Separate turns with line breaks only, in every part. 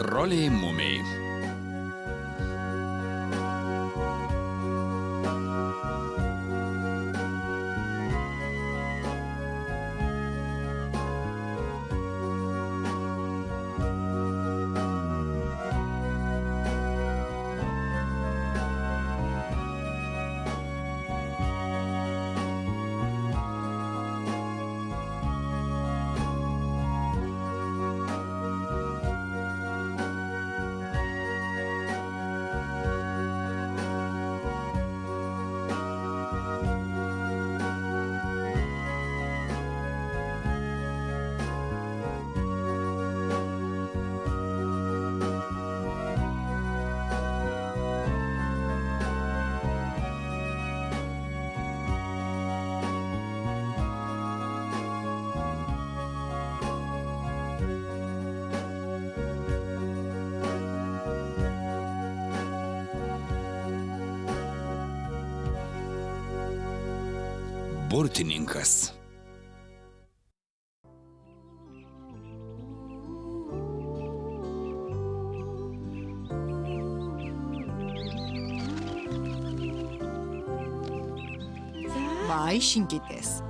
Troliai mumiai. Burtininkas.
Vaišinkitės.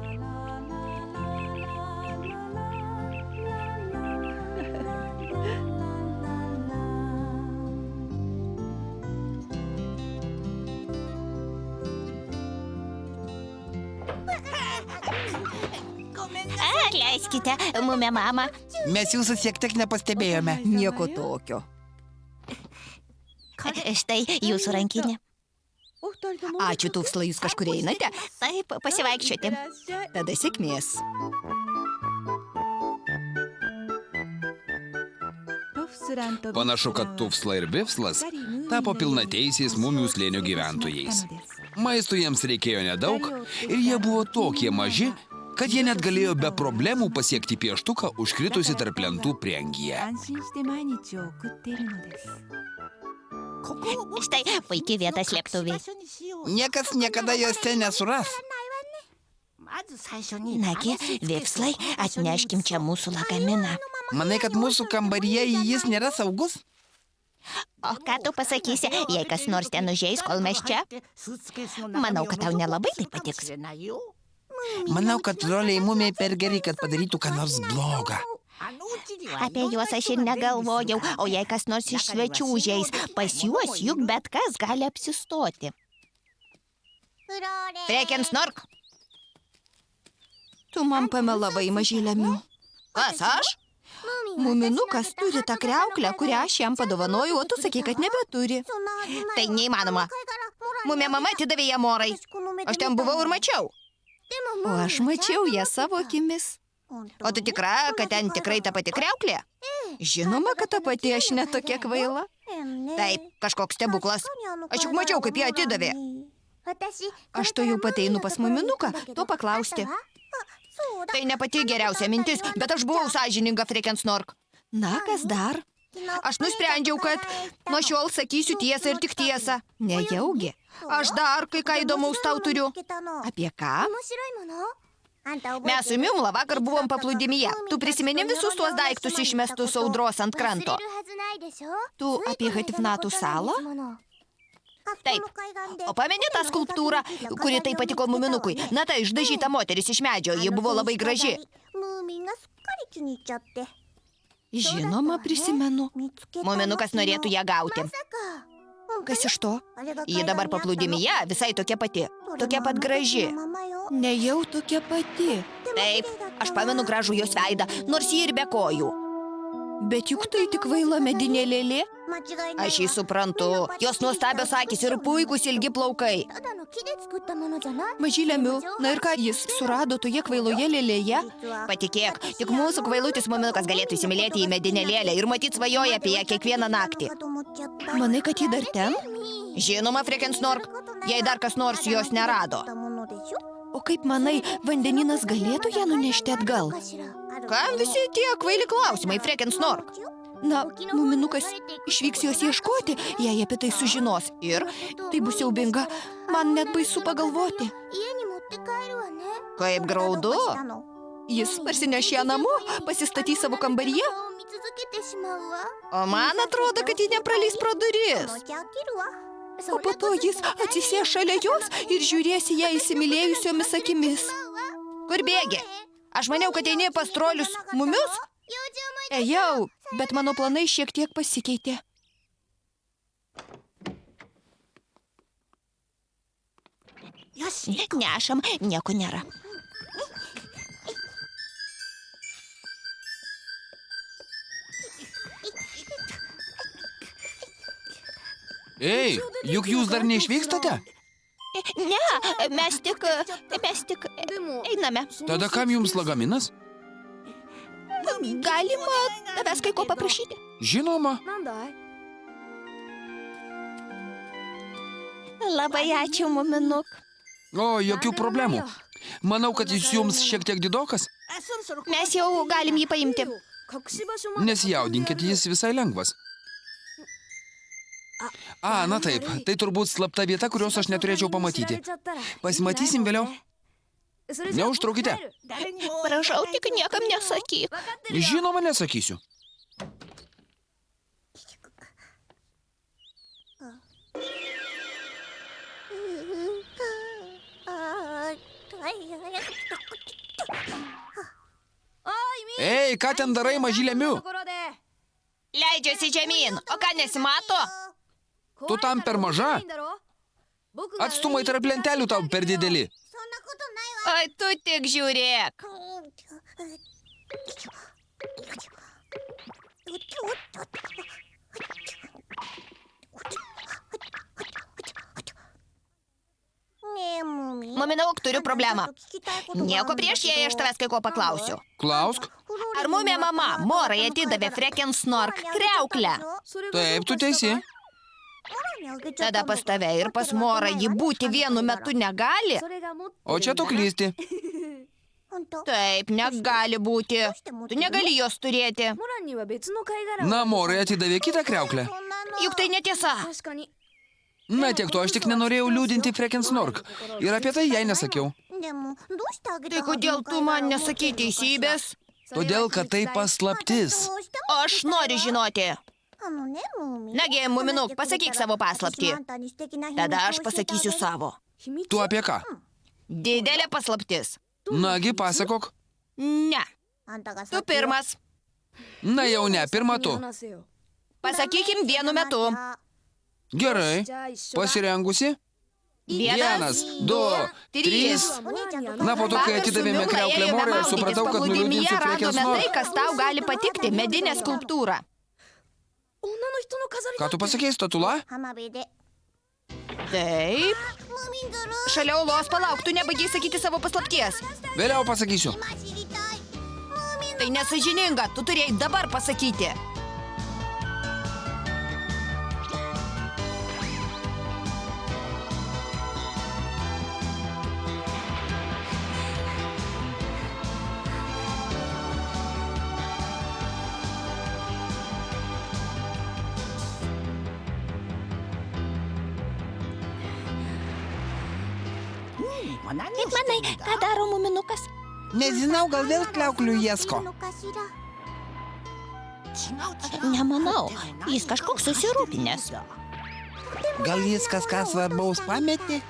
Atleiskite, mumė mama.
Mes jūsų šiek tiek nepastebėjome.
Nieko tokio.
Štai jūsų rankinė.
Ačiū, Tufslai, jūs kažkur einate?
Taip, pasivaikščioti.
Tada sėkmės.
Panašu, kad Tufsla ir Bifslas tapo pilnateisiais mumių slėnio gyventojais. Maisto jiems reikėjo nedaug ir jie buvo tokie maži, kad jie net galėjo be problemų pasiekti pieštuką užkritusi tarp lentų prieangyje.
Štai puikiai vieta slėptuviai.
Niekas niekada jos ten nesuras.
Nagi, Bifslai, atneškim čia mūsų lagaminą.
Manai, kad mūsų kambaryje jis nėra saugus?
O ką tu pasakysi, jei kas nors ten užeis, kol mes čia? Manau, kad tau nelabai tai patiks.
Manau, kad troliai mumiai per geri, kad padarytų ką nors blogą.
Apie juos aš ir negalvojau, o jei kas nors iš svečių užeis, pas juos juk bet kas gali apsistoti. Frekensnork!
Tu man pamelavai, mažylėmiu.
Kas aš?
Muminukas turi tą kriauklę, kurią aš jam padovanojau, o tu sakai, kad nebeturi.
Tai neįmanoma. Mumė mama atidavė ją morai. Aš ten buvau ir mačiau.
O aš mačiau ją savo akimis.
O tu tikra, kad ten tikrai ta pati kriauklė?
Žinoma, kad ta pati, aš netokia kvaila.
Taip, kažkoks stebuklas. Aš juk mačiau, kaip ją atidavė.
Aš to jau pateinu pas muminuką, to paklausti.
Tai ne pati geriausia mintis, bet aš buvau sąžininga, Frekensnork.
Na, kas dar?
Aš nusprendžiau, kad nuo šiol sakysiu tiesą ir tik tiesą.
Nejaugi.
Aš dar kai ką įdomaus tau turiu.
Apie ką?
Mes su Miumla vakar buvom paplūdimyje. Tu prisimeni visus tuos daiktus išmestus audros ant kranto?
Tu apie Hatifnatų salą?
Taip. O pameni tą skulptūrą, kuri taip patiko muminukui? Na tai, išdažyta moteris iš medžio, ji buvo labai graži.
Žinoma, prisimenu.
Muminukas norėtų ją gauti.
Kas iš to?
Ji dabar paplūdimyje visai tokia pati. Tokia pat graži.
Nejau tokia pati.
Taip, aš pamenu gražų jos veidą, nors ji ir be kojų.
Bet juk tai tik kvaila medinė lėlė.
Aš jį suprantu. Jos nuostabios akys ir puikūs ilgi plaukai.
Mažylėmiu, na ir ką jis surado toje kvailoje lėlėje?
Patikėk, tik mūsų kvailutis muminukas galėtų įsimylėti į medinę lėlę ir matyt svajoja apie ją kiekvieną naktį.
Manai, kad ji dar ten?
Žinoma, Frekensnork, jei dar kas nors jos nerado.
O kaip manai, vandeninas galėtų ją nunešti atgal?
Kam visi tie kvaili klausimai, Frekensnork?
Na, muminukas išvyks jos ieškoti, jei apie tai sužinos.
Ir?
Tai bus siaubinga, man net baisu pagalvoti.
Kaip graudu.
Jis parsineš ją namo, pasistatys savo kambaryje.
O man atrodo, kad ji nepralys pro duris.
O po to jis atsisės šalia jos ir žiūrės į ją įsimylėjusiomis akimis.
Kur bėgi? Aš maniau, kad eini pas trolius mumius.
Ejau, bet mano planai šiek tiek pasikeitė.
Nešam, nieko nėra.
Ei, juk jūs dar neišvykstate?
Ne, mes tik einame.
Tada kam jums lagaminas?
Galima tavęs kai ko paprašyti?
Žinoma.
Labai ačiū, muminuk.
O, jokių problemų. Manau, kad jis jums šiek tiek didokas.
Mes jau galim jį paimti.
Nesijaudinkit, jis visai lengvas. A, na taip, tai turbūt slapta vieta, kurios aš neturėčiau pamatyti. Pasimatysim vėliau. Neužtrukite.
Prašau, tik niekam nesakyk.
Žinoma, nesakysiu. Ei, ką ten darai, mažylė Miu?
Leidžiuosi žemyn, o ką nesimato?
Tu tam per maža? Atstumai tarp lentelių tau per dideli.
Oi, tu tik žiūrėk. Muminauk, turiu problemą. Nieko prieš, jei aš tavęs kai ko paklausiu.
Klausk.
Ar mumė mama Morai atidavė Freken Snork kriauklę?
Taip, tu teisi.
Tada pas tave ir pas Morą ji būti vienu metu negali?
O čia tu klysti.
Taip, negali būti. Tu negali jos turėti.
Na, Morai atidavė kitą kriauklę.
Juk tai netiesa.
Na, tiek to, aš tik nenorėjau liūdinti Freken Snork. Ir apie tai jai nesakiau.
Tai kodėl tu man nesakei teisybės?
Todėl, kad tai paslaptis.
Aš noriu žinoti. Nagi, muminuk, pasakyk savo paslaptį. Tada aš pasakysiu savo.
Tu apie ką?
Didelė paslaptis.
Nagi, pasakok.
Ne. Tu pirmas.
Na jau ne, pirma tu.
Pasakykim vienu metu.
Gerai. Pasirengusi? 1, 2, 3. Na, po to, kai atidavėme kriauklę Morai, aš supratau, kad nuliūdinsiu Freken
radome tai,
Snork.
kas tau gali patikti, medinė skulptūra.
Ką tu pasakei, statula?
Taip. Šalia uolos palauk, tu nebaigiai sakyti savo paslapties.
Vėliau pasakysiu.
Tai nesąžininga, tu turėjai dabar pasakyti. Kaip manai, ką daro muminukas?
Nežinau, gal vėl kriauklių ieško.
Nemanau, jis kažkoks susirūpinęs.
Gal jis kažką svarbaus pametė?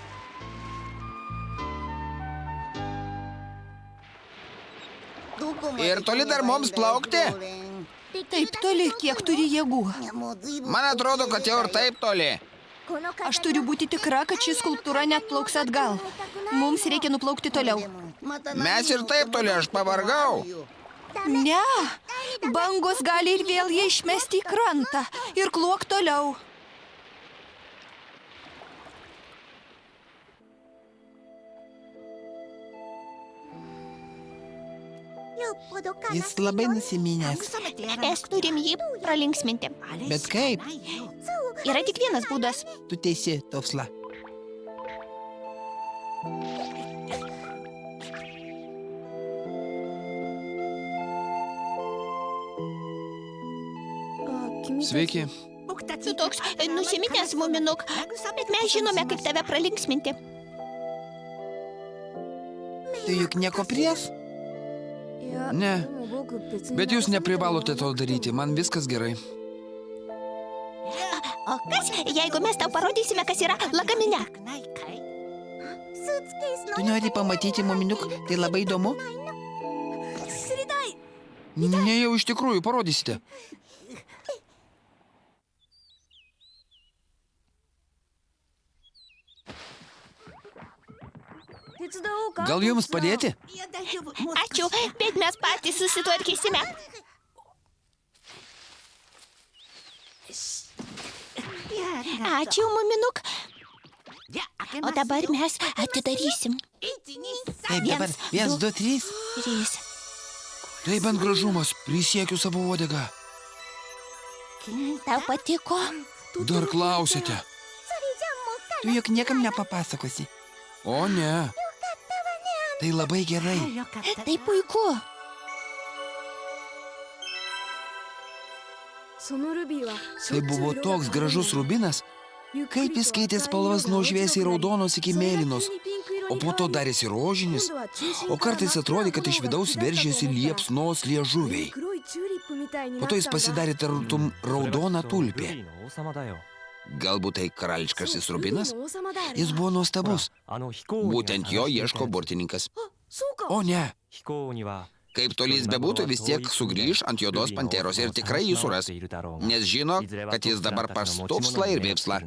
Ir toli dar mums plaukti?
Taip toli, kiek turi jėgų.
Man atrodo, kad jau ir taip toli.
Aš turiu būti tikra, kad ši skulptūra net plauks atgal. Mums reikia nuplaukti toliau.
Mes ir taip toli, aš pavargau.
Ne, bangos gali ir vėl jį išmesti į krantą. Ir kluok toliau.
Jis labai nusiminęs.
Mes turim jį pralinksminti.
Bet kaip?
Yra tik vienas būdas.
Tu teisi, Tofsla.
Sveiki.
Tu toks nusiminęs, muminuk, bet mes žinome, kaip tave pralinksminti.
Tu juk nieko prieš?
Ne, Bet jūs neprivalote to daryti, man viskas gerai.
O kas, jeigu mes tau parodysime, kas yra lagamine?
Tu nori pamatyti muminuk, tai labai įdomu.
Ne jau iš tikrųjų, parodysite. Gal jums padėti?
Ačiū, bet mes patys susitvarkysime. Ačiū, muminuk. O dabar mes atidarysim.
Taip, dabar 1, 2, 3.
3.
Tai bent gražumas, prisiekiu savo uodegą.
Tau patiko?
Dar klausėte?
Tu juk niekam nepapasakosi.
O ne.
Tai labai gerai.
Tai puiku.
Tai buvo toks gražus rubinas, kaip jis keitė spalvas nuo šviesiai raudonos iki mėlynos, o po to darėsi rožinis, o kartais atrodė, kad iš vidaus veržėsi liepsnos liežuviai. Po to jis pasidarė tartum raudona tulpė. Galbūt tai karališkasis rubinas? Jis buvo nuostabus. Būtent jo ieško burtininkas. O ne. Kaip toli jis bebūtų, vis tiek sugrįž ant juodos panteros ir tikrai jį suras, nes žino, kad jis dabar pas Tufslą ir Vipslą.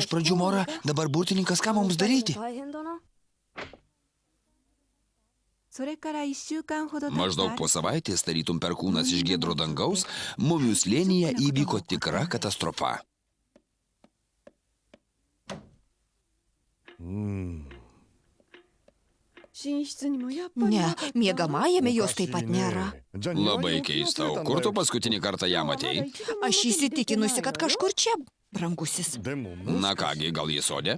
Iš pradžių Mora, dabar burtininkas, ką mums daryti?
Maždaug po savaitės, tarytum perkūnas iš giedro dangaus, mumių slėnyje įvyko tikra katastrofa.
Ne, miegamajame jos taip pat nėra.
Labai keista, o kur tu paskutinį kartą ją matei?
Aš įsitikinusi, kad kažkur čia, brangusis.
Na kągi, gal jis sode?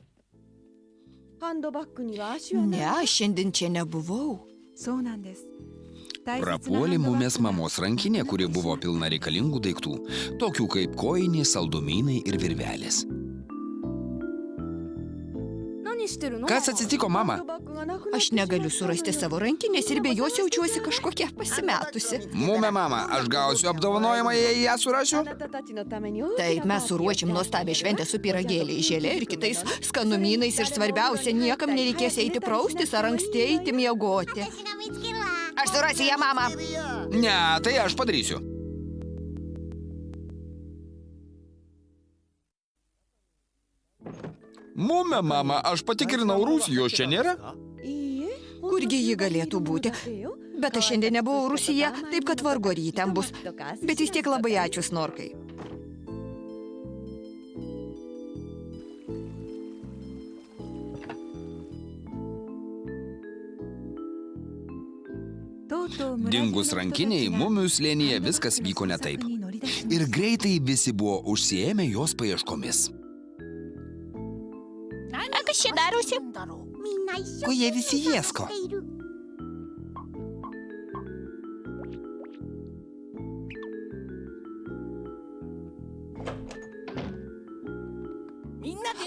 Ne, aš šiandien čia nebuvau.
Prapuolė mumės mamos rankinė, kuri buvo pilna reikalingų daiktų, tokių kaip kojinė, saldumynai ir virvelės. Kas atsitiko, mama?
Aš negaliu surasti savo rankinės ir be jos jaučiuosi kažkokia pasimetusi.
Mume, mama, aš gausiu apdovanojimą, jei ją surasiu?
Taip, mes suruošim nuostabią šventę su pyragėliai, želė ir kitais skanumynais ir svarbiausia, niekam nereikės eiti praustis ar anksti eiti miegoti.
Aš surasiu ją, mama.
Ne, tai aš padarysiu. Mume, mama, aš patikrinau Rusijos čia nėra?
Kurgi ji galėtų būti? Bet aš šiandien nebuvau Rusija, taip kad vargu ar ji ten bus. Bet vis tiek labai ačiū, Snorkai.
Dingus rankiniai, mumių slėnyje viskas vyko ne taip. Ir greitai visi buvo užsiėmę jos paieškomis.
Kas čia darosi?
Ko jie visi ieško?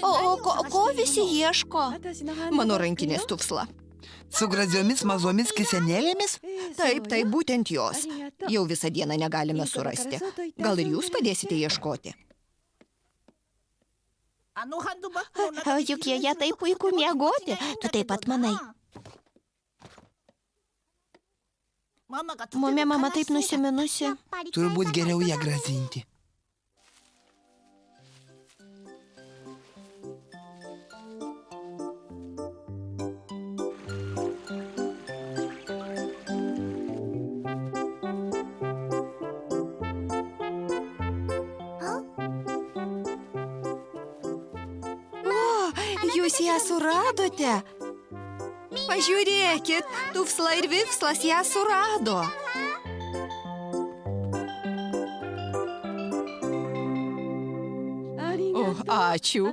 O ko visi ieško?
Mano rankinės Tufsla.
Su graziomis mažomis kisenėlėmis?
Taip, tai būtent jos. Jau visą dieną negalime surasti. Gal ir jūs padėsite ieškoti?
Juk joje taip puiku miegoti. Tu taip pat manai. Mumė, mama taip nusiminusi.
Turbūt geriau ją grazinti.
Jūs ją suradote? Pažiūrėkit, Tufsla ir Vipslas ją surado. O, ačiū.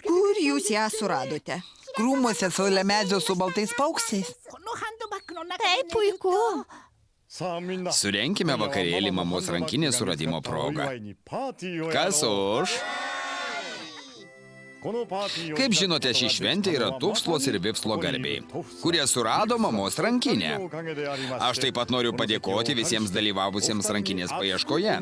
Kur jūs ją suradote?
Krūmuose šalia medžio su baltais paukščiais.
Taip puiku.
Surenkime vakarėlį mamos rankinės suradimo progą. Kas už? Kaip žinote, ši šventė yra Tufslos ir Vifslo garbei, kurie surado mamos rankinę. Aš taip pat noriu padėkoti visiems dalyvavusiems rankinės paieškoje.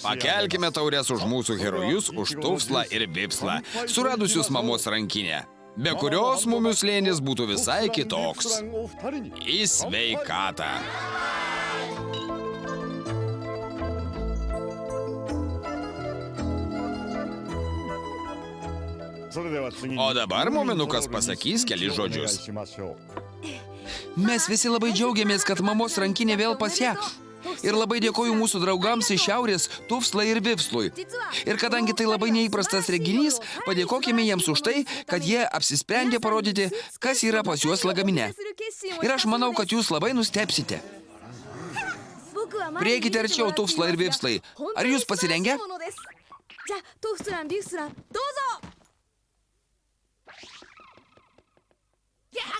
Pakelkime taures už mūsų herojus, už Tufslą ir Vifslą, suradusius mamos rankinę, be kurios mumių slėnis būtų visai kitoks. Į sveikatą. O dabar muminukas pasakys kelis žodžius. Mes visi labai džiaugiamės, kad mamos rankinė vėl pas ją. Ir labai dėkoju mūsų draugams iš šiaurės, Tufslai ir Vifslui. Ir kadangi tai labai neįprastas reginys, padėkokime jiems už tai, kad jie apsisprendė parodyti, kas yra pas juos lagamine. Ir aš manau, kad jūs labai nustebsite. Prieikite arčiau, Tufslai ir Vifslai. Ar jūs pasirengę?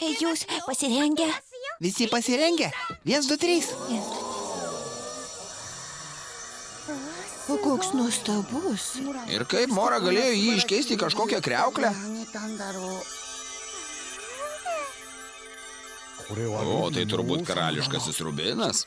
Jūs pasirengę?
Visi pasirengę? 1, 2, 3.
O koks nuostabus.
Ir kaip Mora galėjo jį iškeisti į kažkokią kriauklę? O, tai turbūt karališkasis rubinas.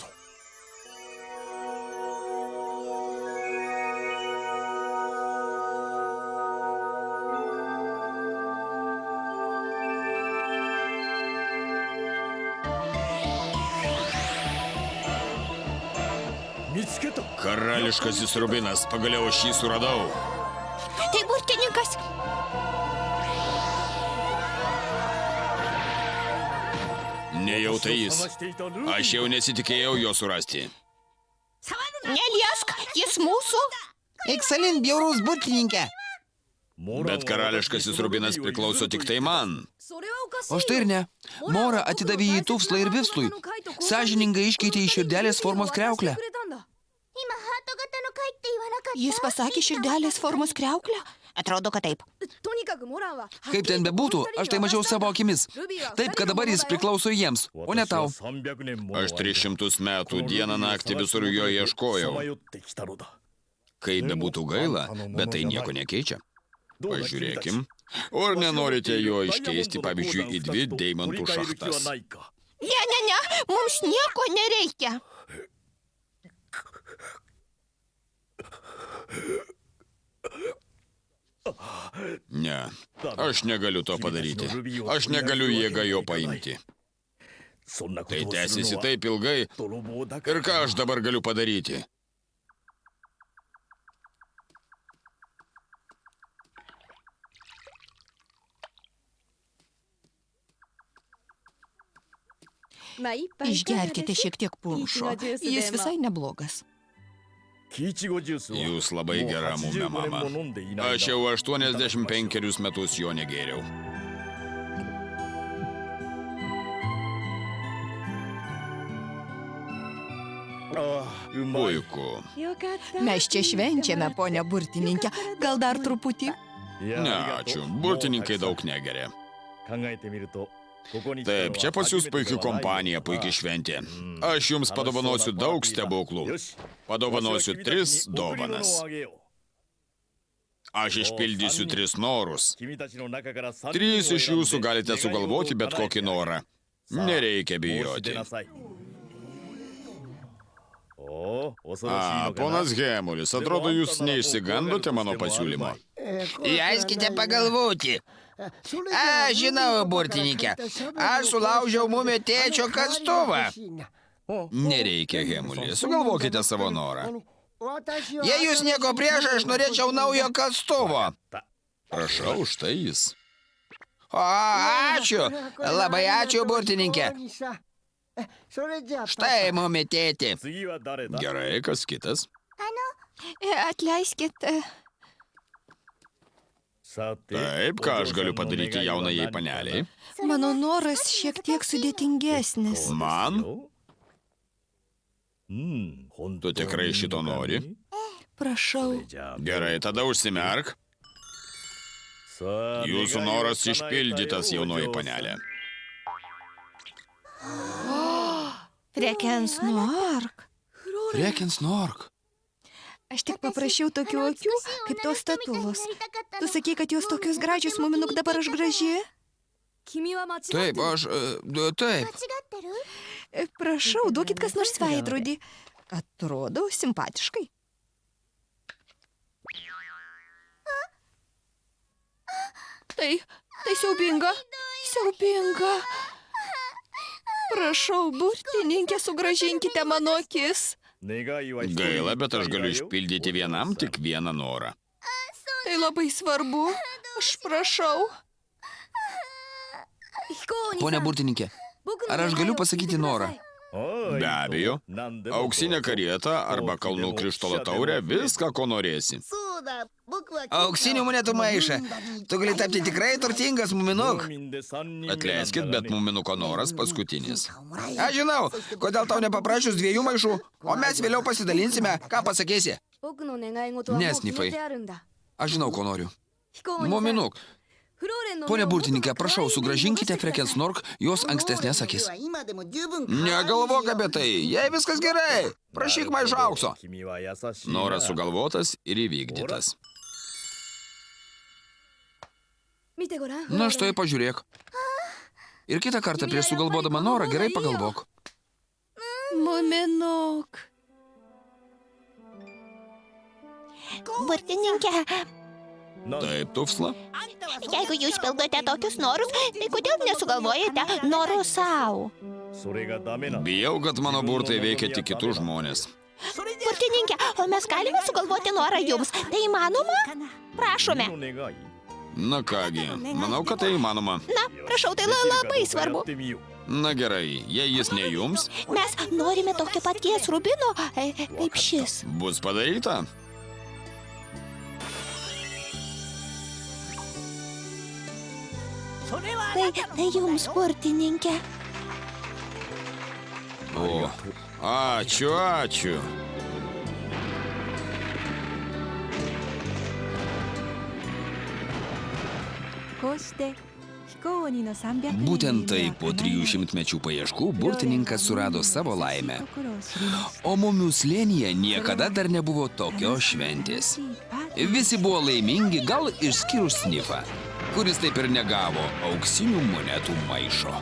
Karališkasis rubinas, pagaliau aš jį suradau.
Tai burtininkas.
Nejau tai jis. Aš jau nesitikėjau jo surasti.
Neliesk, jis mūsų.
Excellent, bjaurus burtininkė.
Bet karališkasis rubinas priklauso tik tai man.
O štai ir ne. Mora atidavė jį Tufslai ir Vifslui. Sąžiningai iškeitė į širdelės formos kriauklę. Jis pasakė širdelės formos kriauklę?
Atrodo, kad taip.
Kaip ten bebūtų, aš tai mačiau savo akimis. Taip, kad dabar jis priklauso jiems, o ne tau.
Aš 300 metų dieną naktį visur jo ieškojau. Kaip bebūtų gaila, bet tai nieko nekeičia. Pažiūrėkim. Ar nenorite jo iškeisti, pavyzdžiui, į 2 deimantų šachtas?
Ne, mums nieko nereikia.
Ne, aš negaliu to padaryti. Aš negaliu jėga jo paimti. Tai tęsiasi taip ilgai. Ir ką aš dabar galiu padaryti?
Išgerkite šiek tiek punšo. Jis visai neblogas.
Jūs labai gera mumė, mama. Aš jau 85 metus jo negėriau. Puiku.
Mes čia švenčiame, ponia burtininkė. Gal dar truputį?
Ne, ačiū. Burtininkai daug negeria. Taip, čia pas jūs puikiai kompanija, puikiai šventė. Aš jums padovanosiu daug stebuklų. Padovanosiu 3 dovanas. Aš išpildysiu 3 norus. 3 iš jūsų galite sugalvoti bet kokį norą. Nereikia bijoti. Ponas Hemulis, atrodo, jūs neišsigandote mano pasiūlymo.
Leiskite pagalvoti. Žinau, burtininkė. Aš sulaužiau mumio tėčio kastuvą.
Nereikia, Hemuli, sugalvokite savo norą.
Jei jūs nieko prieš, aš norėčiau naujo kastuvo.
Prašau, štai jis.
O, ačiū. Labai ačiū, burtininkė. Štai mumio tėti.
Gerai, kas kitas?
Atleiskit.
Taip, ką aš galiu padaryti jaunajai paneliai?
Mano noras šiek tiek sudėtingesnis.
Man? Tu tikrai šito nori?
Prašau.
Gerai, tada užsimerk. Jūsų noras išpildytas, jaunoji panelė.
Freken Snork.
Freken Snork.
Aš tik paprašiau tokių akių, kaip tos statulos. Tu sakei, kad jos tokios gražios, muminuk, dabar aš graži?
Taip, taip.
Prašau, duokit kas nors veidrodį. Atrodo simpatiškai. Tai siaubinga. Siaubinga. Prašau, burtininkė, sugrąžinkite mano akis.
Gaila, bet aš galiu išpildyti vienam tik vieną norą.
Tai labai svarbu. Aš prašau.
Pone burtininkė, ar aš galiu pasakyti norą? Be abejo. Auksinę karietą arba kalnų krištolo taurę, viską, ko norėsi.
Auksinių monetų maišą. Tu gali tapti tikrai turtingas, muminuk.
Atleiskit, bet muminuko noras paskutinis.
Aš žinau, kodėl tau nepaprašius 2 maišų, o mes vėliau pasidalinsime, ką pasakysi.
Nesnifai. Aš žinau, ko noriu. Muminuk. Pone burtininkė, prašau, sugrąžinkite Frekensnork jos ankstesnės akis. Negalvok apie tai, jei viskas gerai. Prašyk maišą aukso. Noras sugalvotas ir įvykdytas. Na štai, pažiūrėk. Ir kitą kartą prieš sugalvodama norą gerai pagalvok.
Muminuk.
Burtininkė,
Taip, Tufsla.
jeigu jūs pildote tokius norus, tai kodėl nesugalvojate norų savo?
Bijau, kad mano burtai veikia tik kitus žmonės.
Burtininkė, o mes galime sugalvoti norą jums. Tai įmanoma? Prašome.
Na kągi, manau, kad tai įmanoma.
Na, prašau, tai labai svarbu.
Na gerai, jei jis ne jums,
Mes norime tokio paties rubino, kaip šis.
bus padaryta.
Tai jums, burtininkė.
O, ačiū. Būtent tai po 300 mečių paieškų burtininkas surado savo laimę. O mumių slėnyje niekada dar nebuvo tokios šventės. Visi buvo laimingi, gal išskyrus Snifą, kuris taip ir negavo auksinių monetų maišo.